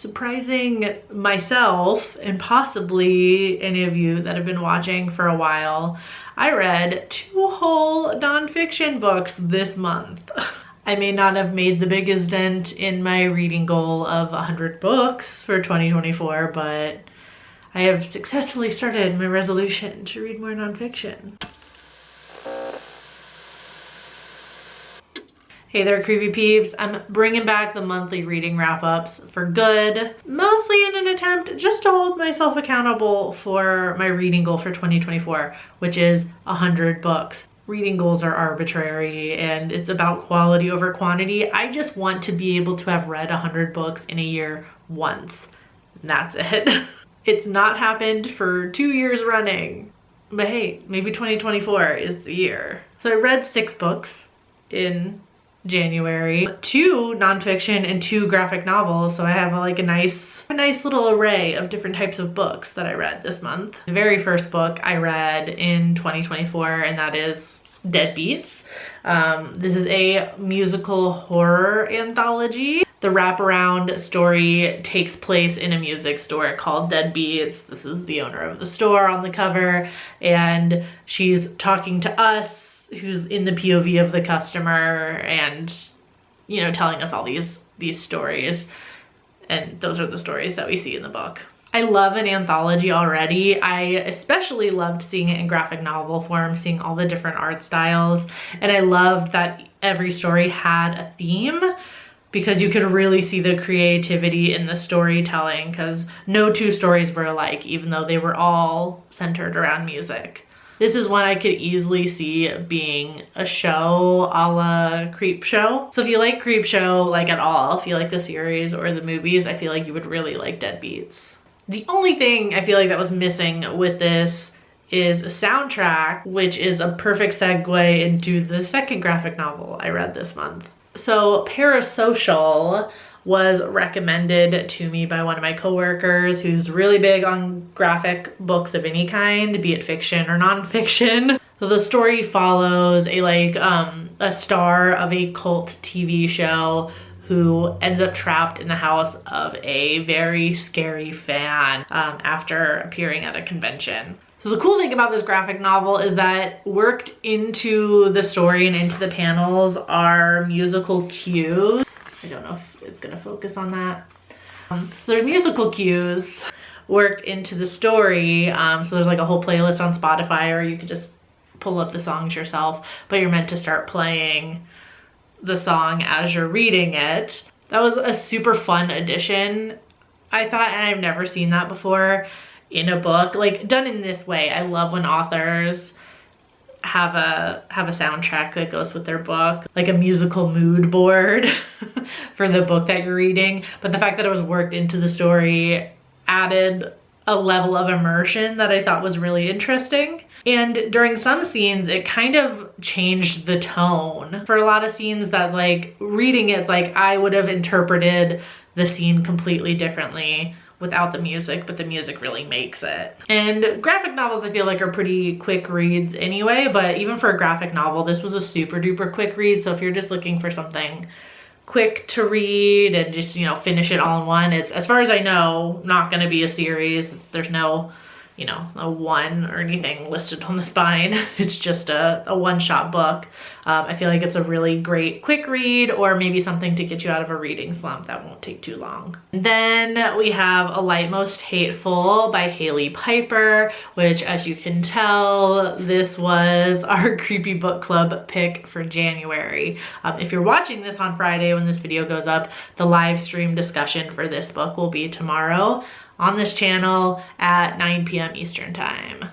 surprising myself and possibly any of you that have been watching for a while, I read 2 whole nonfiction books this month. I may not have made the biggest dent in my reading goal of 100 books for 2024, but I have successfully started my resolution to read more nonfiction. Hey there, creepy peeps. I'm bringing back the monthly reading wrap-ups for good, mostly in an attempt just to hold myself accountable for my reading goal for 2024, which is 100 books. Reading goals are arbitrary and it's about quality over quantity. I just want to be able to have read 100 books in a year once. And that's it. It's not happened for 2 years running, but hey, maybe 2024 is the year. So I read 6 books in January, 2 nonfiction and 2 graphic novels. So I have like a nice little array of different types of books that I read this month. The very first book I read in 2024, and that is Deadbeats. This is a musical horror anthology. The wraparound story takes place in a music store called Deadbeats. This is the owner of the store on the cover, and she's talking to us, who's in the POV of the customer, and, you know, telling us all these stories. And those are the stories that we see in the book. I love an anthology already. I especially loved seeing it in graphic novel form, seeing all the different art styles. And I loved that every story had a theme, because you could really see the creativity in the storytelling, because no 2 stories were alike, even though they were all centered around music. This is one I could easily see being a show a la Creep Show. So if you like Creep Show, like at all, if you like the series or the movies, I feel like you would really like Deadbeats. The only thing I feel like that was missing with this is a soundtrack, which is a perfect segue into the second graphic novel I read this month. So Parasocial was recommended to me by one of my coworkers who's really big on graphic books of any kind, be it fiction or nonfiction. So the story follows a star of a cult TV show who ends up trapped in the house of a very scary fan after appearing at a convention. So the cool thing about this graphic novel is that worked into the story and into the panels are musical cues. I don't know if it's gonna focus on that. So there's musical cues worked into the story. So there's like a whole playlist on Spotify, or you could just pull up the songs yourself, but you're meant to start playing the song as you're reading it. That was a super fun addition, I thought, and I've never seen that before in a book, like done in this way. I love when authors have a soundtrack that goes with their book, like a musical mood board for the book that you're reading. But the fact that it was worked into the story added a level of immersion that I thought was really interesting. And during some scenes, it kind of changed the tone. For a lot of scenes that like reading it's like I would have interpreted the scene completely differently without the music, but the music really makes it. And graphic novels I feel like are pretty quick reads anyway, but even for a graphic novel, this was a super duper quick read. So if you're just looking for something quick to read and just, you know, finish it all in one, it's, as far as I know, not gonna be a series. There's no, you know, a 1 or anything listed on the spine. It's just a one-shot book. I feel like it's a really great quick read, or maybe something to get you out of a reading slump that won't take too long. Then we have A Light Most Hateful by Haley Piper, which, as you can tell, this was our creepy book club pick for January. If you're watching this on Friday when this video goes up, the live stream discussion for this book will be tomorrow on this channel at 9 p.m. Eastern time.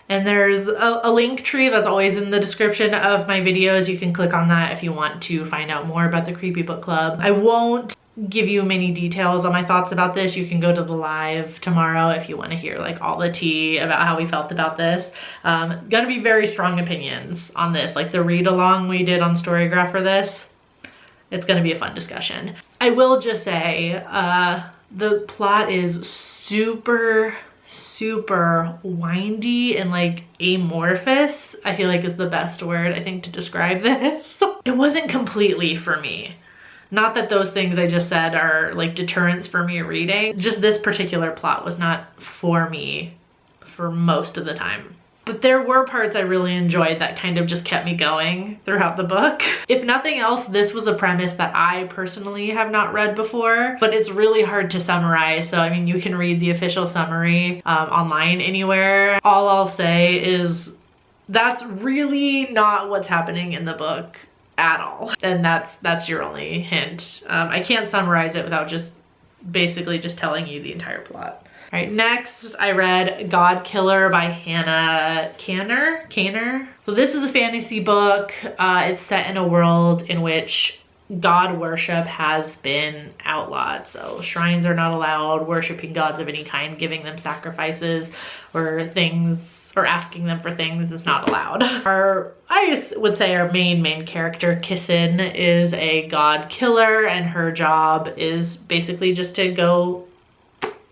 And there's a link tree that's always in the description of my videos. You can click on that if you want to find out more about the Creepy Book Club. I won't give you many details on my thoughts about this. You can go to the live tomorrow if you want to hear like all the tea about how we felt about this. Gonna be very strong opinions on this, like the read along we did on Storygraph for this. It's gonna be a fun discussion. I will just say, the plot is super windy and like amorphous, I feel like is the best word I think to describe this. It wasn't completely for me. Not that those things I just said are like deterrents for me reading. Just this particular plot was not for me for most of the time. But there were parts I really enjoyed that kind of just kept me going throughout the book. If nothing else, this was a premise that I personally have not read before, but it's really hard to summarize. So, I mean, you can read the official summary online anywhere. All I'll say is that's really not what's happening in the book at all. And that's your only hint. I can't summarize it without just basically just telling you the entire plot. All right, next I read God Killer by Hannah Kanner. So this is a fantasy book. It's set in a world in which God worship has been outlawed. So shrines are not allowed, worshiping gods of any kind, giving them sacrifices or things, or asking them for things is not allowed. I would say our main character, Kissin, is a god killer, and her job is basically just to go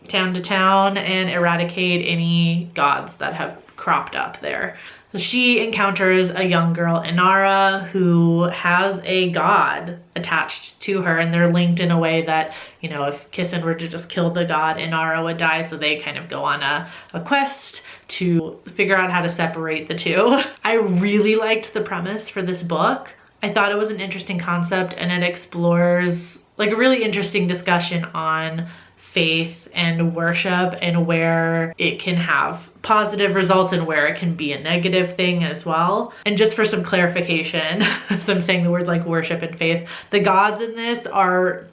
town to town and eradicate any gods that have cropped up there. So she encounters a young girl, Inara, who has a god attached to her, and they're linked in a way that, you know, if Kissin were to just kill the god, Inara would die, so they kind of go on a quest to figure out how to separate the two. I really liked the premise for this book. I thought it was an interesting concept, and it explores like a really interesting discussion on faith and worship and where it can have positive results and where it can be a negative thing as well. And just for some clarification, as I'm saying the words like worship and faith, the gods in this are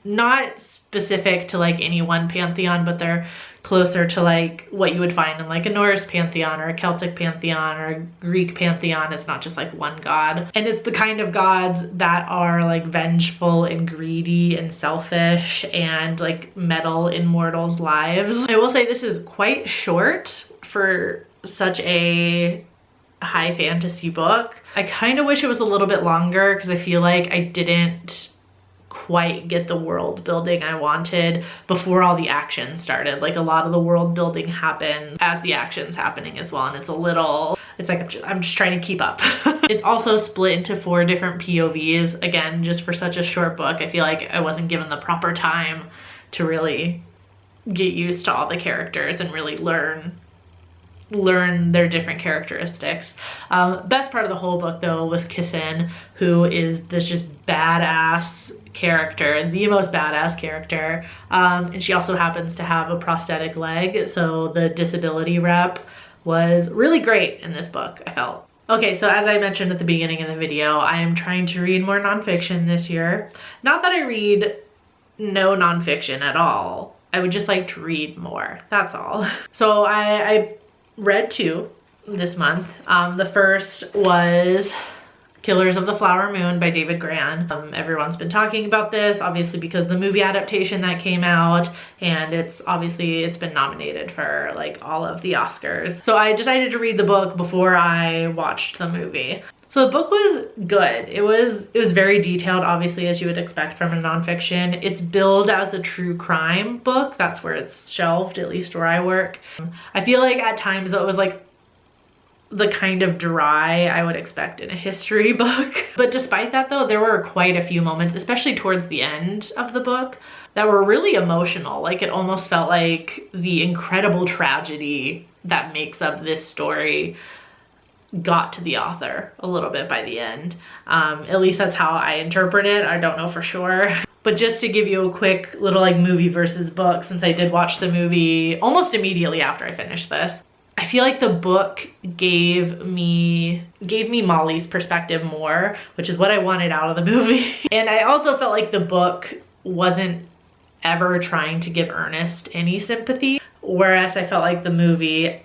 not specific to like any one pantheon, but they're closer to like what you would find in like a Norse pantheon or a Celtic pantheon or a Greek pantheon. It's not just like one god. And it's the kind of gods that are like vengeful and greedy and selfish and like meddle in mortals' lives. I will say this is quite short for such a high fantasy book. I kind of wish it was a little bit longer because I feel like I didn't quite get the world building I wanted before all the action started. Like a lot of the world building happened as the action's happening as well, and it's like I'm just trying to keep up. It's also split into 4 different POVs. Again, just for such a short book, I feel like I wasn't given the proper time to really get used to all the characters and really learn their different characteristics. Best part of the whole book though was Kissin, who is this just badass character, the most badass character, and she also happens to have a prosthetic leg, so the disability rep was really great in this book, I felt. Okay, so as I mentioned at the beginning of the video, I am trying to read more nonfiction this year. Not that I read no nonfiction at all, I would just like to read more, that's all. So I read 2 this month. The first was Killers of the Flower Moon by David Grann. Everyone's been talking about this, obviously because the movie adaptation that came out, and it's been nominated for like all of the Oscars. So I decided to read the book before I watched the movie. So the book was good. It was very detailed, obviously, as you would expect from a nonfiction. It's billed as a true crime book. That's where it's shelved, at least where I work. I feel like at times it was like the kind of dry I would expect in a history book. But despite that though, there were quite a few moments, especially towards the end of the book, that were really emotional. Like it almost felt like the incredible tragedy that makes up this story got to the author a little bit by the end. At least that's how I interpret it. I don't know for sure. But just to give you a quick little like movie versus book, since I did watch the movie almost immediately after I finished this, I feel like the book gave me Molly's perspective more, which is what I wanted out of the movie. And I also felt like the book wasn't ever trying to give Ernest any sympathy, whereas I felt like the movie,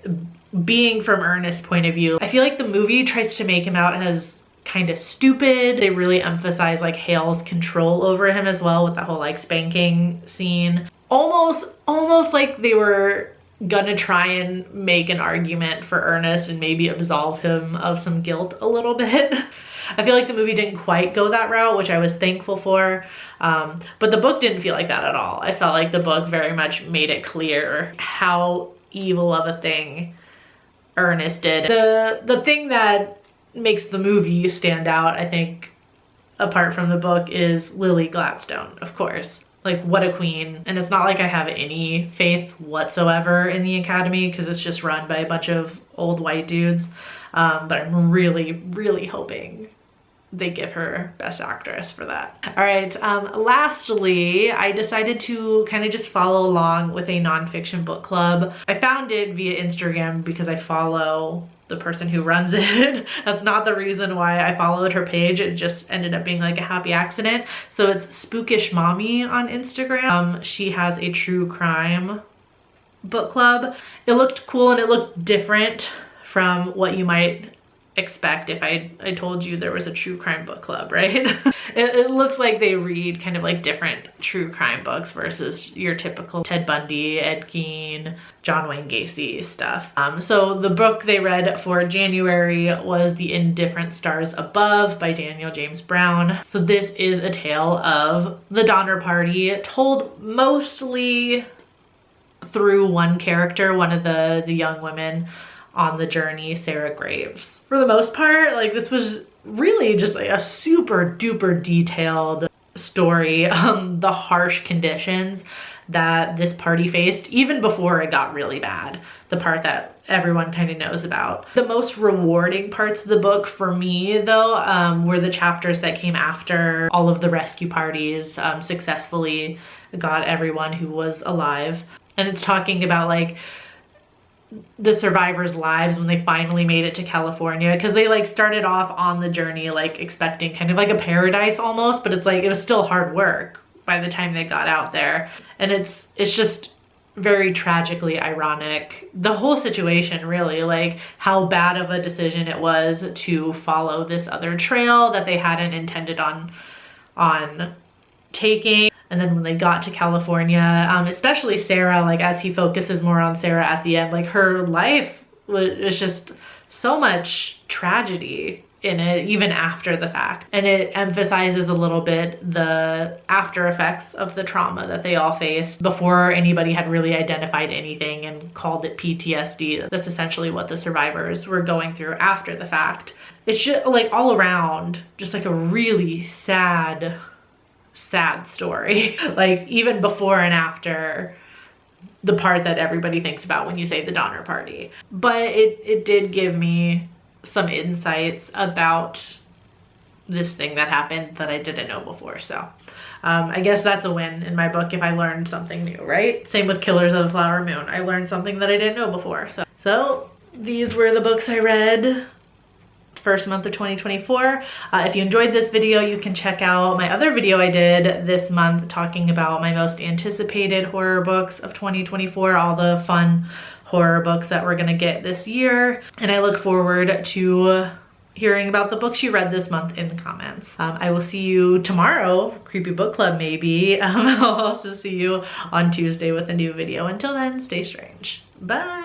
being from Ernest's point of view, I feel like the movie tries to make him out as kind of stupid. They really emphasize like Hale's control over him as well with that whole like spanking scene. Almost like they were gonna try and make an argument for Ernest and maybe absolve him of some guilt a little bit. I feel like the movie didn't quite go that route, which I was thankful for. But the book didn't feel like that at all. I felt like the book very much made it clear how evil of a thing Ernest did. The thing that makes the movie stand out, I think, apart from the book is Lily Gladstone, of course. Like, what a queen. And it's not like I have any faith whatsoever in the Academy because it's just run by a bunch of old white dudes. But I'm really, really hoping they give her Best Actress for that. All right, lastly, I decided to kind of just follow along with a nonfiction book club. I found it via Instagram because I follow the person who runs it. That's not the reason why I followed her page. It just ended up being like a happy accident. So it's Spookish Mommy on Instagram. She has a true crime book club. It looked cool and it looked different from what you might expect if I told you there was a true crime book club, right? It looks like they read kind of like different true crime books versus your typical Ted Bundy, Ed Gein, John Wayne Gacy stuff. So the book they read for January was The Indifference Stars Above by Daniel James Brown. So this is a tale of the Donner Party told mostly through one character, one of the young women on the journey, Sarah Graves. For the most part, like, this was really just like a super duper detailed story, the harsh conditions that this party faced even before it got really bad, the part that everyone kind of knows about. The most rewarding parts of the book for me though were the chapters that came after all of the rescue parties successfully got everyone who was alive. And it's talking about like the survivors' lives when they finally made it to California, because they like started off on the journey like expecting kind of like a paradise almost, but it's like it was still hard work by the time they got out there. And it's just very tragically ironic, the whole situation, really, like how bad of a decision it was to follow this other trail that they hadn't intended on taking. And then when they got to California, especially Sarah, like as he focuses more on Sarah at the end, like her life was just so much tragedy in it, even after the fact. And it emphasizes a little bit the after effects of the trauma that they all faced before anybody had really identified anything and called it PTSD. That's essentially what the survivors were going through after the fact. It's just like all around, just like a really sad story, like even before and after the part that everybody thinks about when you say the Donner Party. But it did give me some insights about this thing that happened that I didn't know before. So I guess that's a win in my book if I learned something new, right? Same with Killers of the Flower Moon. I learned something that I didn't know before. So these were the books I read first month of 2024. If you enjoyed this video, you can check out my other video I did this month talking about my most anticipated horror books of 2024, all the fun horror books that we're gonna get this year. And I look forward to hearing about the books you read this month in the comments. I will see you tomorrow, Creepy Book Club maybe. I'll also see you on Tuesday with a new video. Until then, stay strange. Bye.